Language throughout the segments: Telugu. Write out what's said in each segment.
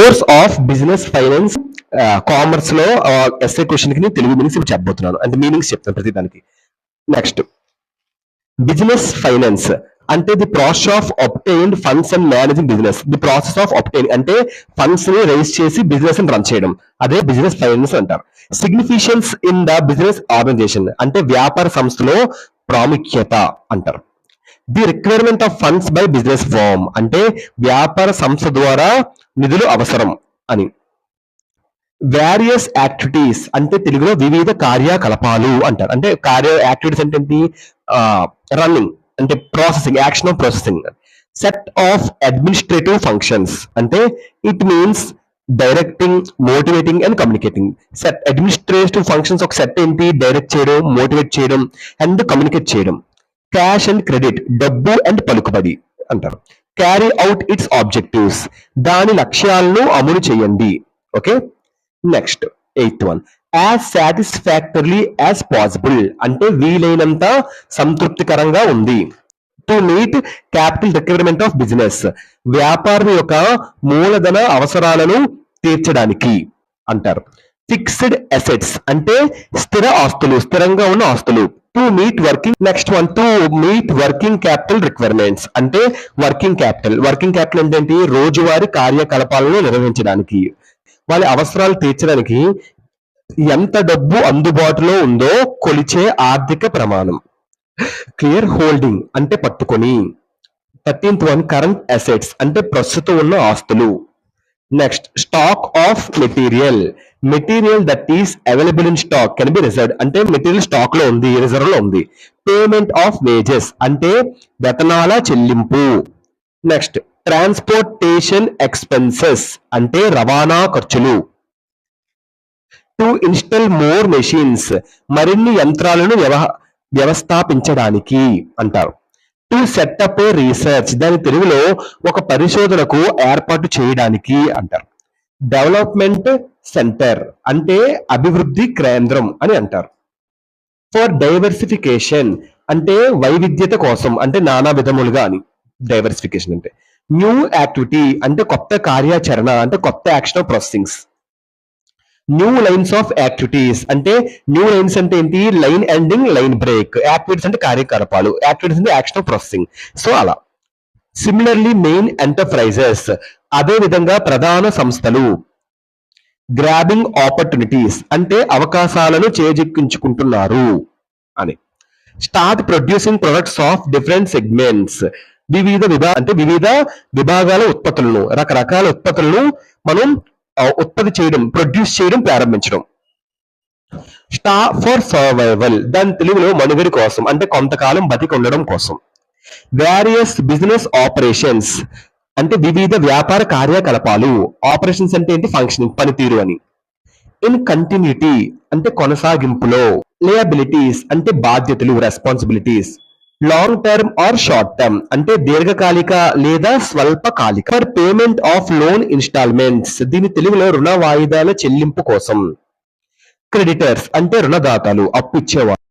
Source of business finance commerce లో ఎస్ఏ క్వశ్చన్ కి తెలుగు మీనింగ్స్ ఇప్పుడు చెప్పబోతున్నాను అంటే మీనింగ్స్ చెప్తాను ప్రతి దానికి. నెక్స్ట్, బిజినెస్ ఫైనాన్స్ అంటే the process of obtained funds and managing business. The process of obtain అంటే ఫండ్స్ ని రైజ్ చేసి బిజినెస్ ని రన్ చేయడం, అదే బిజినెస్ ఫైనాన్స్ అంటారు. Significance in the business organisation అంటే వ్యాపార సంస్థలో ప్రాముఖ్యత అంటారు. The requirement of funds by business firm అంటే వ్యాపార సంస్థ ద్వారా నిధులు అవసరం అని. వేరియస్ యాక్టివిటీస్ అంటే తెలుగులో వివిధ కార్యకలాపాలు అంటారు. అంటే యాక్టివిటీస్ అంటే ఏంటి? రన్నింగ్ అంటే processing, action of processing. Set of administrative functions అంటే it means directing, motivating and communicating. Set administrative functions ఒక సెట్ ఏంటి? డైరెక్ట్ చేయడం, మోటివేట్ చేయడం అండ్ కమ్యూనికేట్ చేయడం. క్యాష్ అండ్ క్రెడిట్ డబ్బు అండ్ పలుకుబడి అంటారు. క్యారీ అవుట్ ఇట్స్ ఆబ్జెక్టివ్స్ దాని లక్ష్యాలను అమలు చేయండి. Okay, next 8th one, as satisfactorily as possible అంటే వీలైనంత సంతృప్తికరంగా ఉంది. To meet capital requirement of business వ్యాపారం యొక్క మూలధన అవసరాలను తీర్చడానికి అంటారు. ఫిక్స్డ్ అసెట్స్ అంటే స్థిర ఆస్తులు, స్థిరంగా ఉన్న ఆస్తులు. To meet working, next one, to meet working capital requirements అంటే వర్కింగ్ క్యాపిటల్. వర్కింగ్ క్యాపిటల్ అంటే ఏంటి? రోజువారీ కార్యకలాపాలను నిర్వహించడానికి, వాళ్ళ అవసరాలు తీర్చడానికి ఎంత డబ్బు అందుబాటులో ఉందో కొలిచే ఆర్థిక ప్రమాణం. క్లియర్ హోల్డింగ్ అంటే పట్టుకొని. 13th వన్, కరెంట్ అసెట్స్ అంటే ప్రస్తుతం ఉన్న ఆస్తులు. Next, stock of material, material that is available in stock can be reserved అంటే మెటీరియల్ స్టాక్ లో ఉంది, రిజర్వ్ లో ఉంది. పేమెంట్ ఆఫ్ వేజెస్ అంటే వేతనాల చెల్లింపు. నెక్స్ట్, ట్రాన్స్పోర్టేషన్ ఎక్స్పెన్సెస్ అంటే రవాణా ఖర్చులు. టు ఇన్స్టాల్ మోర్ మెషిన్స్ మరిన్ని యంత్రాలను వ్యవస్థాపించడానికి అంటారు. టు సెటప్ ఏ రీసెర్చ్ దాని తెలుగులో ఒక పరిశోధనకు ఏర్పాటు చేయడానికి అంటారు. డెవలప్మెంట్ సెంటర్ అంటే అభివృద్ధి కేంద్రం అని అంటారు. ఫర్ డైవర్సిఫికేషన్ అంటే వైవిధ్యత కోసం అంటే నానా విధములుగా అని డైవర్సిఫికేషన్ అంటే. న్యూ యాక్టివిటీ అంటే కొత్త కార్యాచరణ అంటే కొత్త action of processings. New lines of activities అంటే న్యూ లైన్స్ అంటే ఏంటి? Line ending, line break. Activities అంటే కార్యకలాపాలు, యాక్టివిటీస్ అంటే యాక్షన్ ఆఫ్ ప్రాసెసింగ్. సో అలా. సిమిలర్లీ మెయిన్ ఎంటర్ప్రైజెస్ అదే విధంగా ప్రధాన సంస్థలు. గ్రాబింగ్ ఆపర్చునిటీస్ అంటే అవకాశాలను చేజిక్కించుకుంటున్నారు అని. Start producing products of different segments వివిధ విభాగాల ఉత్పత్తులను, రకరకాల ఉత్పత్తులను మనం ఉత్పత్తి చేయడం, ప్రొడ్యూస్ చేయడం ప్రారంభించడం. ఫర్ సర్వైవల్ దాని తెలుగులో మనుగడ కోసం అంటే కొంతకాలం బతికి ఉండడం కోసం. వేరియస్ బిజినెస్ ఆపరేషన్స్ అంటే వివిధ వ్యాపార కార్యకలాపాలు. ఆపరేషన్స్ అంటే ఏంటి? ఫంక్షనింగ్, పనితీరు అని. ఇన్ కంటిన్యూటీ అంటే కొనసాగింపులో. లయబిలిటీస్ అంటే బాధ్యతలు, responsibilities. Long term or short term అంటే దీర్ఘకాలిక లేదా స్వల్పకాలిక. For payment of loan instalments దీని తెలుగులో రుణ వాయిదాల చెల్లింపు కోసం. క్రెడిటర్స్ అంటే రుణదాతలు, అప్పు ఇచ్చేవారు.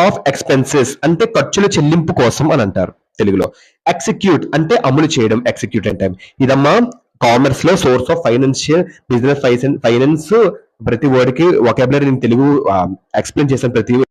ఆఫ్ ఎక్స్పెన్సెస్ అంటే ఖర్చుల చెల్లింపు కోసం అని అంటారు తెలుగులో. ఎగ్జిక్యూట్ అంటే అమలు చేయడం, ఎగ్జిక్యూట్ అంటే. ఇదమ్మా కామర్స్ లో source of financial business finance ప్రతి వర్డ్ కి వొకాబులరీ నేను తెలుగు ఎక్స్ప్లెయిన్ చేశాను ప్రతి